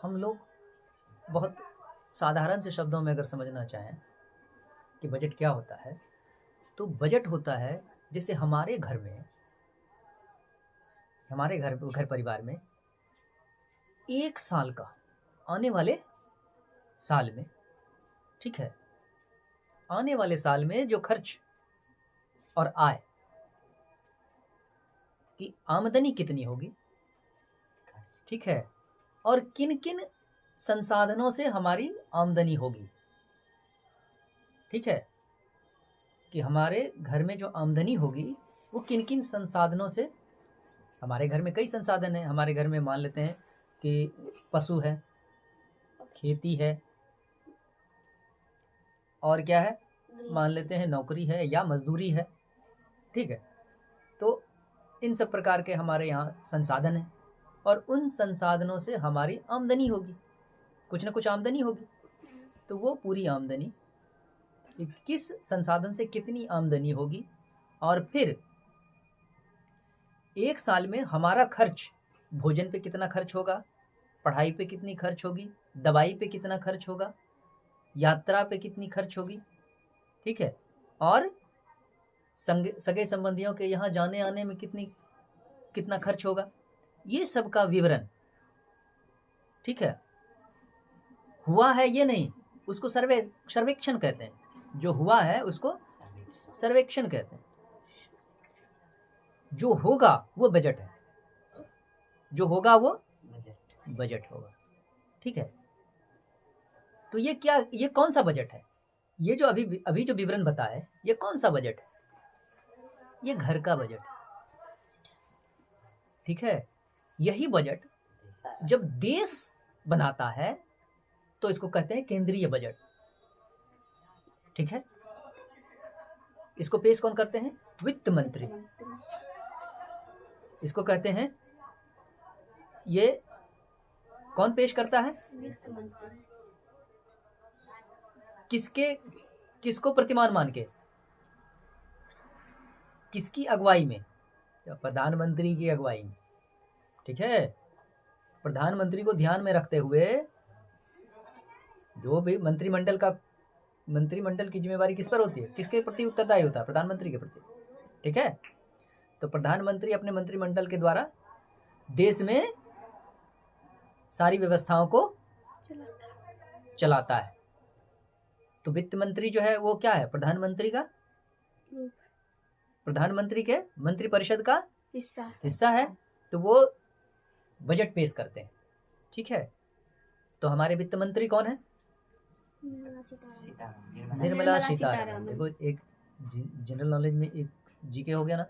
हम लोग बहुत साधारण से शब्दों में अगर समझना चाहें कि बजट क्या होता है, तो बजट होता है जैसे हमारे घर में, हमारे घर परिवार में 1 साल का, आने वाले साल में, ठीक है? आने वाले साल में जो खर्च और आय की आमदनी कितनी होगी, ठीक है? और किन-किन संसाधनों से हमारी आमदनी होगी, ठीक है? कि हमारे घर में जो आमदनी होगी वो किन-किन संसाधनों से। हमारे घर में कई संसाधन हैं। हमारे घर में मान लेते हैं कि पशु है, खेती है, और क्या है, मान लेते हैं नौकरी है या मजदूरी है, ठीक है? तो इन सब प्रकार के हमारे यहाँ संसाधन हैं और उन संसाधनों से हमारी आमदनी होगी, कुछ ना कुछ आमदनी होगी। तो वो पूरी आमदनी कि किस संसाधन से कितनी आमदनी होगी, और फिर 1 साल में हमारा खर्च, भोजन पे कितना खर्च होगा, पढ़ाई पे कितनी खर्च होगी, दवाई पे कितना खर्च होगा, यात्रा पे कितनी खर्च होगी, ठीक है? और सगे संबंधियों के यहाँ जाने आने में कितना खर्च होगा, ये सब का विवरण, ठीक है? हुआ है ये नहीं, उसको सर्वेक्षण कहते हैं। जो हुआ है उसको सर्वेक्षण कहते हैं। जो होगा वो बजट है, जो होगा वो बजट होगा, ठीक है? तो ये क्या, ये कौन सा बजट है? ये जो अभी जो विवरण बताए, ये कौन सा बजट है? ये घर का बजट है, ठीक है? यही बजट जब देश बनाता है तो इसको कहते हैं केंद्रीय बजट, ठीक है? इसको पेश कौन करते हैं? वित्त मंत्री। इसको कहते हैं, ये कौन पेश करता है? किसको प्रतिमान मान के, किसकी अगुवाई में? प्रधानमंत्री की अगुवाई में, ठीक है? प्रधानमंत्री को ध्यान में रखते हुए जो भी मंत्रिमंडल की जिम्मेवारी किस पर होती है, किसके प्रति उत्तरदायी होता है? प्रधानमंत्री के प्रति, ठीक है? तो प्रधानमंत्री अपने मंत्रिमंडल के द्वारा देश में सारी व्यवस्थाओं को चलाता है। तो वित्त मंत्री जो है वो क्या है? प्रधानमंत्री के मंत्रिपरिषद का हिस्सा है। तो वो बजट पेश करते हैं, ठीक है? तो हमारे वित्त मंत्री कौन है? निर्मला सीतारमण। देखो, एक जनरल नॉलेज में एक जीके हो गया ना,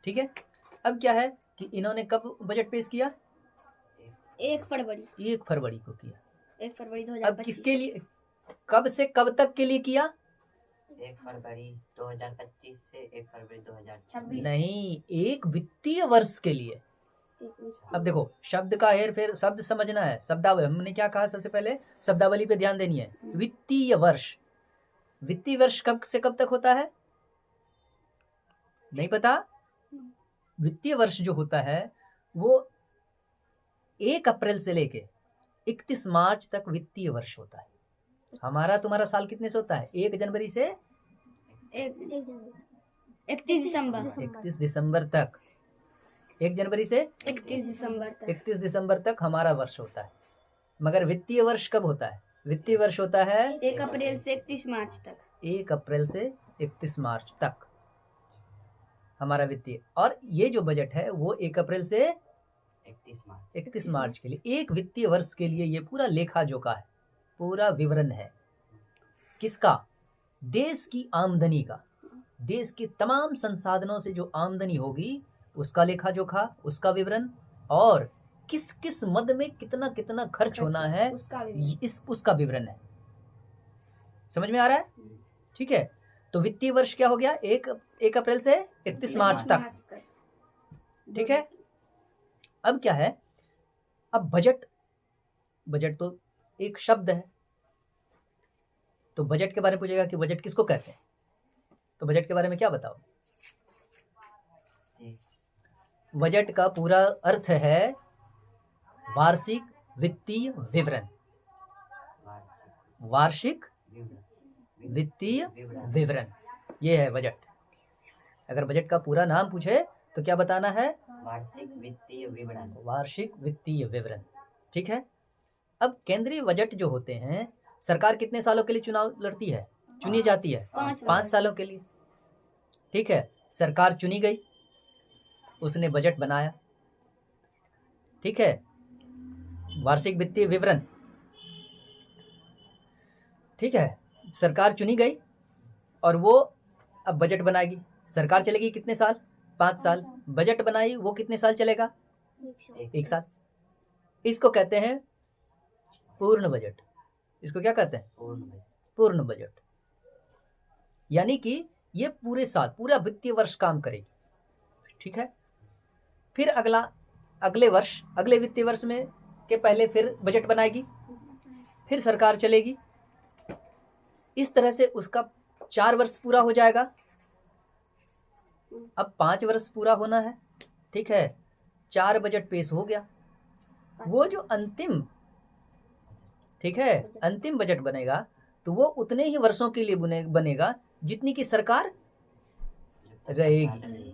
ठीक है? अब क्या है कि इन्होंने कब बजट पेश किया? 1 फरवरी को किया। 1 फरवरी 2025। अब किसके लिए, कब से कब तक के लिए किया? 1 फरवरी 2025 से 1 फरवरी 2026। नहीं, एक वित्तीय वर्ष के लिए। अब देखो, शब्द का हेर फेर, शब्द समझना है, शब्दावली। हमने क्या कहा सबसे पहले? शब्दावली पे ध्यान देनी है। वित्तीय वर्ष, वित्तीय वर्ष कब से कब तक होता है? नहीं पता? वित्तीय वर्ष जो होता है वो 1 अप्रैल से लेके 31 मार्च तक वित्तीय वर्ष होता है। हमारा तुम्हारा साल कितने से होता है? 1 जनवरी से 31 दिसंबर 31 दिसंबर तक। 1 जनवरी से 31 दिसंबर तक हमारा वर्ष होता है। मगर वित्तीय वर्ष कब होता है? वित्तीय वर्ष होता है 1 अप्रैल से 31 मार्च तक। 1 अप्रैल से 31 मार्च तक हमारा वित्तीय। और ये जो बजट है वो 1 अप्रैल से 31 मार्च के लिए, एक वित्तीय वर्ष के लिए ये पूरा लेखा जोखा है, पूरा विवरण है। किसका? देश की आमदनी का। देश के तमाम संसाधनों से जो आमदनी होगी उसका लेखा जोखा, उसका विवरण, और किस किस मद में कितना कितना खर्च होना है उसका विवरण है। समझ में आ रहा है? ठीक है। तो वित्तीय वर्ष क्या हो गया? 1 अप्रैल से 31 मार्च तक, ठीक है। अब क्या है? अब बजट तो एक शब्द है। तो बजट के बारे में पूछेगा कि बजट किसको कहते हैं, तो बजट के बारे में क्या बताओ? बजट का पूरा अर्थ है वार्षिक वित्तीय विवरण, वार्षिक वार्षिक विवरण वित्तीय विवरण विवरण, ये है बजट। अगर बजट का पूरा नाम पूछे तो क्या बताना है? वार्षिक वित्तीय विवरण। वार्षिक वित्तीय विवरण। ठीक है। अब केंद्रीय बजट जो होते हैं, सरकार कितने सालों के लिए चुनाव लड़ती है, चुनी जाती है? 5 सालों के लिए। ठीक है। सरकार चुनी गई, उसने बजट बनाया। ठीक है। वार्षिक वित्तीय विवरण। ठीक है। सरकार चुनी गई और वो अब बजट बनाएगी। सरकार चलेगी कितने साल? 5 साल। बजट बनाई वो कितने साल चलेगा? 1 साल। इसको कहते हैं पूर्ण बजट। इसको क्या कहते हैं? पूर्ण बजट। यानी कि ये पूरे साल, पूरा वित्तीय वर्ष काम करेगी। ठीक है। फिर अगले वर्ष, अगले वित्तीय वर्ष में के पहले फिर बजट बनाएगी, फिर सरकार चलेगी। इस तरह से उसका 4 वर्ष पूरा हो जाएगा। अब 5 वर्ष पूरा होना है। ठीक है। 4 बजट पेश हो गया। वो जो अंतिम, ठीक है, अंतिम बजट बनेगा तो वो उतने ही वर्षों के लिए बनेगा जितनी की सरकार रहेगी।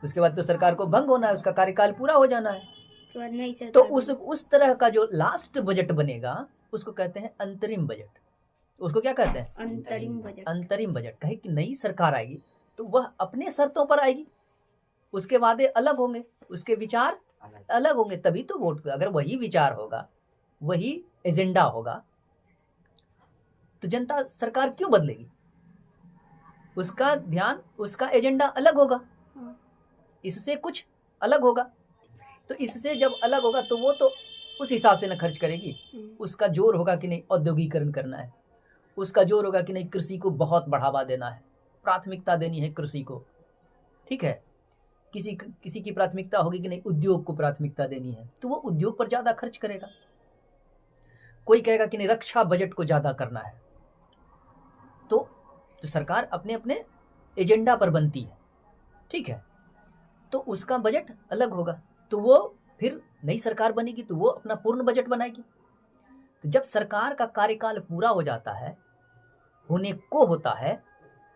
उसके बाद तो सरकार को भंग होना है, उसका कार्यकाल पूरा हो जाना है। उसके बाद नई सरकार तो बनी। उस तरह का जो लास्ट बजट बनेगा उसको कहते हैं अंतरिम बजट। उसको क्या कहते हैं? अंतरिम बजट। अंतरिम बजट। कहे कि नई सरकार आएगी तो वह अपने शर्तों पर आएगी, उसके वादे अलग होंगे, उसके विचार अलग होंगे, तभी तो वोट। अगर वही विचार होगा, वही एजेंडा होगा, तो जनता सरकार क्यों बदलेगी? उसका ध्यान, उसका एजेंडा अलग होगा, इससे कुछ अलग होगा। तो इससे जब अलग होगा तो वो तो उस हिसाब से न खर्च करेगी। उसका जोर होगा कि नहीं औद्योगिकरण करना है, उसका जोर होगा कि नहीं कृषि को बहुत बढ़ावा देना है, प्राथमिकता देनी है कृषि को। ठीक है। किसी की प्राथमिकता होगी कि नहीं उद्योग को प्राथमिकता देनी है, तो वो उद्योग पर ज्यादा खर्च करेगा। कोई कहेगा कि नहीं रक्षा बजट को ज्यादा करना है, तो सरकार अपने अपने एजेंडा पर बनती है। ठीक है। तो उसका बजट अलग होगा। तो वो फिर नई सरकार बनेगी तो वो अपना पूर्ण बजट बनाएगी। तो जब सरकार का कार्यकाल पूरा हो जाता है, होने को होता है,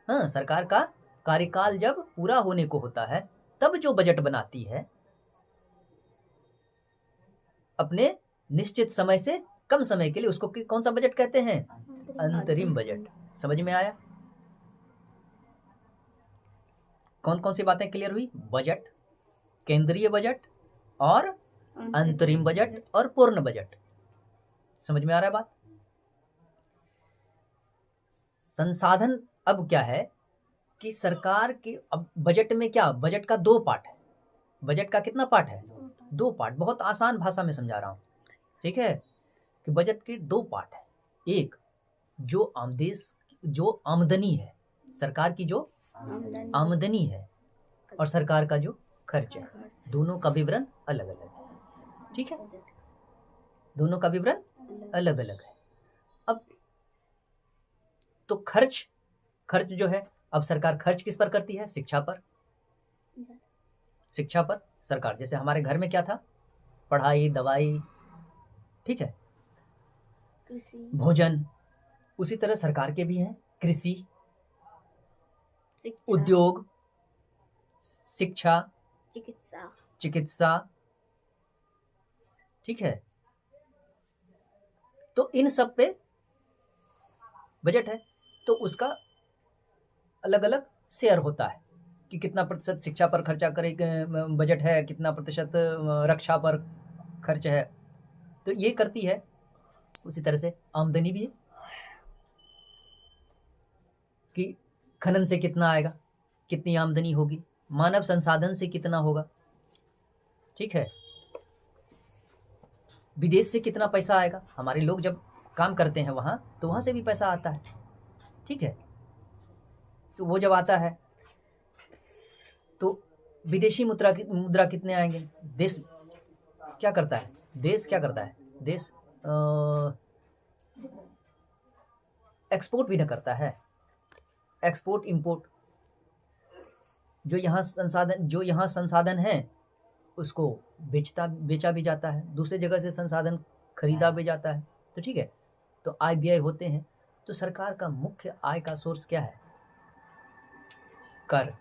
हाँ, सरकार का कार्यकाल जब पूरा होने को होता है, तब जो बजट बनाती है अपने निश्चित समय से कम समय के लिए, उसको कौन सा बजट कहते हैं? अंतरिम बजट। समझ में आया? कौन कौन सी बातें क्लियर हुई? बजट, केंद्रीय बजट और अंतरिम बजट और पूर्ण बजट। समझ में आ रहा है बात? संसाधन अब क्या है कि सरकार के, अब बजट में क्या, बजट का 2 पार्ट है। बजट का कितना पार्ट है? 2 पार्ट। बहुत आसान भाषा में समझा रहा हूं। ठीक है। कि बजट के 2 पार्ट है। एक जो आमदनी है, सरकार की जो आमदनी है, और सरकार का जो खर्च है, दोनों का विवरण अलग अलग है। ठीक है। दोनों का विवरण अलग अलग है। अब तो खर्च जो है, अब सरकार खर्च किस पर करती है? शिक्षा पर। शिक्षा पर सरकार, जैसे हमारे घर में क्या था? पढ़ाई, दवाई, ठीक है, भोजन। उसी तरह सरकार के भी हैं, कृषि, उद्योग, शिक्षा, चिकित्सा। ठीक है। तो इन सब पे बजट है। तो उसका अलग अलग शेयर होता है कि कितना प्रतिशत शिक्षा पर खर्चा करे बजट है, कितना प्रतिशत रक्षा पर खर्च है। तो ये करती है। उसी तरह से आमदनी भी है कि खनन से कितना आएगा, कितनी आमदनी होगी, मानव संसाधन से कितना होगा। ठीक है। विदेश से कितना पैसा आएगा, हमारे लोग जब काम करते हैं वहां, तो वहां से भी पैसा आता है। ठीक है। तो वो जब आता है तो विदेशी मुद्रा कितने आएंगे। देश क्या करता है? देश एक्सपोर्ट भी न करता है। एक्सपोर्ट इंपोर्ट, जो यहाँ संसाधन है उसको बेचा भी जाता है, दूसरे जगह से संसाधन खरीदा भी जाता है। तो ठीक है, तो आय व्यय होते हैं। तो सरकार का मुख्य आय का सोर्स क्या है? कर।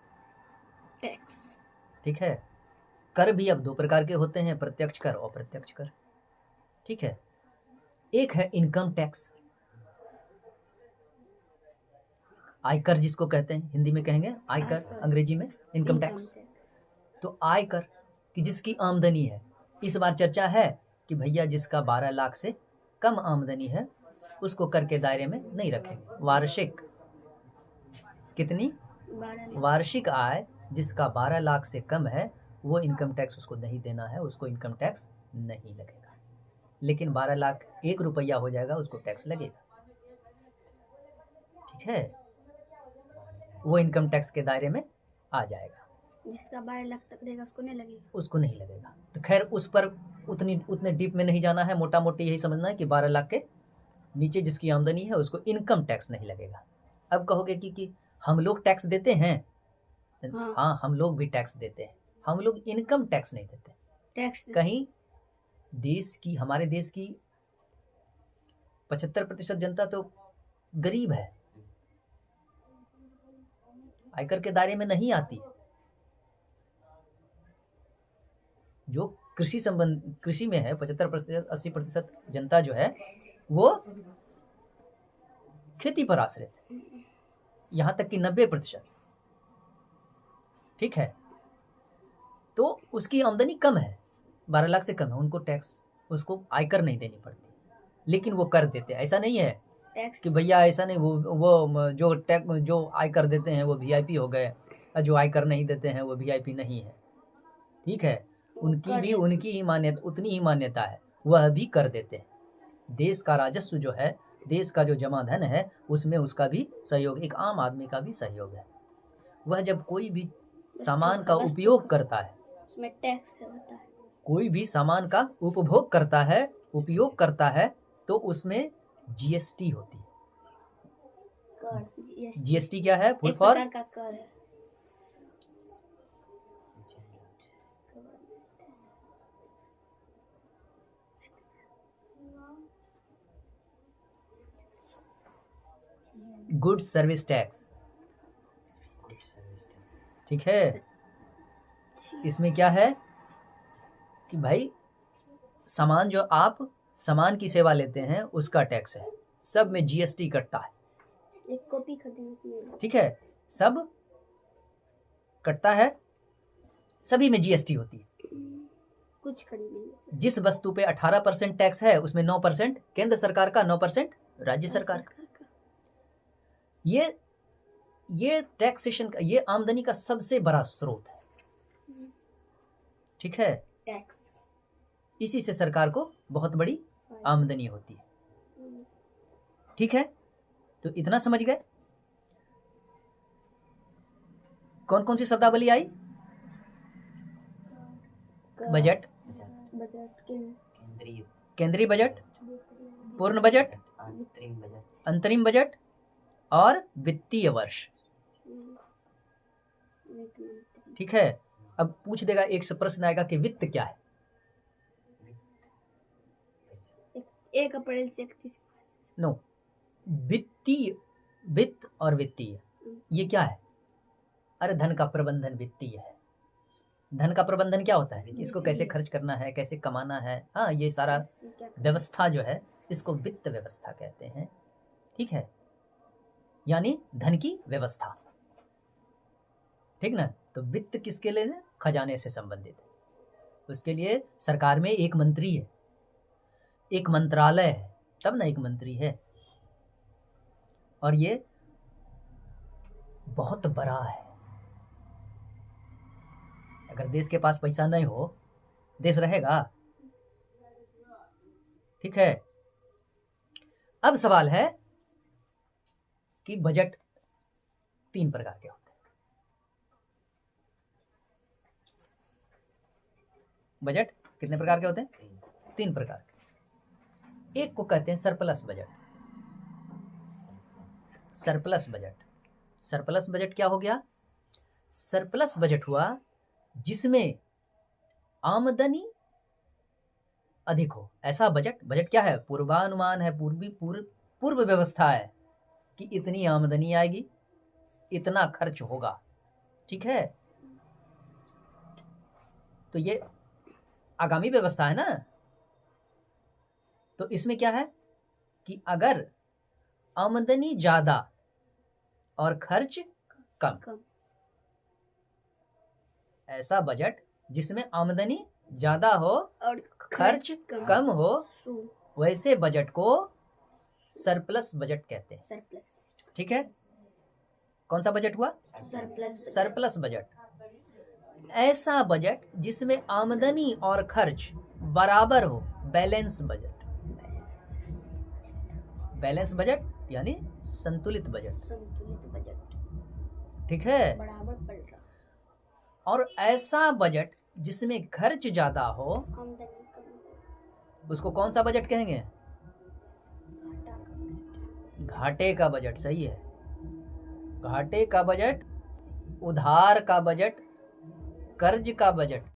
टैक्स। ठीक है, कर भी अब दो प्रकार के होते हैं, प्रत्यक्ष कर और अप्रत्यक्ष कर। ठीक है, एक है इनकम टैक्स, आयकर जिसको कहते हैं, हिंदी में कहेंगे आयकर, आयकर। अंग्रेजी में इनकम टैक्स। तो आयकर कि जिसकी आमदनी है, इस बार चर्चा है कि भैया जिसका 12 लाख से कम आमदनी है उसको कर के दायरे में नहीं रखेंगे। वार्षिक कितनी? 12 वार्षिक आय जिसका 12 लाख से कम है वो इनकम टैक्स उसको नहीं देना है, उसको इनकम टैक्स नहीं लगेगा। लेकिन 12 लाख 1 रुपया हो जाएगा उसको टैक्स लगेगा। ठीक है, वो इनकम टैक्स के दायरे में आ जाएगा। जिसका 12 लाख तक रहेगा उसको नहीं लगेगा। उसको नहीं लगेगा। तो खैर उस पर उतने डीप में नहीं जाना है, मोटा मोटी यही समझना है कि 12 लाख के नीचे जिसकी आमदनी है उसको इनकम टैक्स नहीं लगेगा। अब कहोगे कि हम लोग टैक्स देते हैं। हाँ। हाँ, हम लोग भी टैक्स देते हैं, हम लोग इनकम टैक्स नहीं देते। टैक्स कहीं हमारे देश की 75% जनता तो गरीब है, आयकर के दायरे में नहीं आती। जो कृषि में है 75% 80% जनता जो है वो खेती पर आश्रित है, यहाँ तक कि 90%। ठीक है, तो उसकी आमदनी कम है, 12 लाख से कम है, उनको टैक्स, उसको आयकर नहीं देनी पड़ती, लेकिन वो कर देते हैं। ऐसा नहीं है टैक्स कि भैया ऐसा नहीं, वो जो आयकर देते हैं वो वीआईपी हो गए और जो आयकर नहीं देते हैं वो वीआईपी नहीं है। ठीक है, उनकी भी उनकी ही मान्यता, उतनी ही मान्यता है, वह भी कर देते हैं। देश का राजस्व जो है, देश का जो जमा धन है, उसमें उसका भी सहयोग, एक आम आदमी का भी सहयोग है। वह जब कोई भी सामान का उपयोग करता है, उसमें टैक्स होता है। कोई भी सामान का उपभोग करता है, उपयोग करता है, तो उसमें जीएसटी होती है। कर जीएसटी क्या है? फुल एक फॉर प्रकार का कर है। Good service tax. ठीक है, इसमें क्या है कि भाई सामान जो आप सामान की सेवा लेते हैं उसका टैक्स है, सब में जीएसटी कटता है। एक कॉपी खरीदनी। ठीक है, सब कटता है, सभी में जीएसटी होती है। कुछ खरीदेंगे, जिस वस्तु पे 18% टैक्स है उसमें 9% केंद्र सरकार का, 9% राज्य सरकार का। ये टैक्सेशन का, ये आमदनी का सबसे बड़ा स्रोत है। ठीक है, टैक्स, इसी से सरकार को बहुत बड़ी आमदनी होती है। ठीक है, तो इतना समझ गए। कौन कौन सी शब्दावली आई? बजट, केंद्रीय बजट, पूर्ण बजट, अंतरिम बजट और वित्तीय वर्ष। ठीक है, अब पूछ देगा, एक से प्रश्न आएगा कि वित्त क्या है? 1 अप्रैल से 31 मार्च। नो, वित्तीय, वित्त और वित्तीय ये क्या है? अरे धन का प्रबंधन वित्तीय है। धन का प्रबंधन क्या होता है? इसको कैसे खर्च करना है, कैसे कमाना है, हाँ, ये सारा व्यवस्था जो है इसको वित्त व्यवस्था कहते हैं। ठीक है, यानी धन की व्यवस्था। ठीक ना? तो वित्त किसके लिए? खजाने से संबंधित है। उसके लिए सरकार में एक मंत्री है, एक मंत्रालय है, तब ना एक मंत्री है। और ये बहुत बड़ा है। अगर देश के पास पैसा नहीं हो, देश रहेगा? ठीक है, अब सवाल है कि बजट 3 प्रकार के होते हैं। बजट कितने प्रकार के होते हैं? 3 प्रकार के। एक को कहते हैं surplus budget. Surplus budget, surplus budget क्या हो गया? सरप्लस बजट हुआ जिसमें आमदनी अधिक हो। ऐसा बजट, बजट क्या है? पूर्वानुमान है, पूर्व व्यवस्था है कि इतनी आमदनी आएगी, इतना खर्च होगा। ठीक है, तो ये आगामी व्यवस्था है ना। तो इसमें क्या है कि अगर आमदनी ज्यादा और खर्च कम, कम। ऐसा बजट जिसमें आमदनी ज्यादा हो और खर्च कम हो, सो वैसे बजट को सरप्लस बजट कहते हैं। सरप्लस ठीक है, कौन सा बजट हुआ? Surplus surplus budget. ऐसा बजट जिसमें आमदनी और खर्च बराबर हो, बैलेंस बजट। बैलेंस बजट यानी संतुलित बजट। संतुलित बजट ठीक है, बराबर पड़ रहा, और ऐसा बजट जिसमें खर्च ज्यादा हो, आमदनी कम, उसको कौन सा बजट कहेंगे? घाटा का बजट। घाटे का बजट। सही है, घाटे का बजट, उधार का बजट, कर्ज का बजट।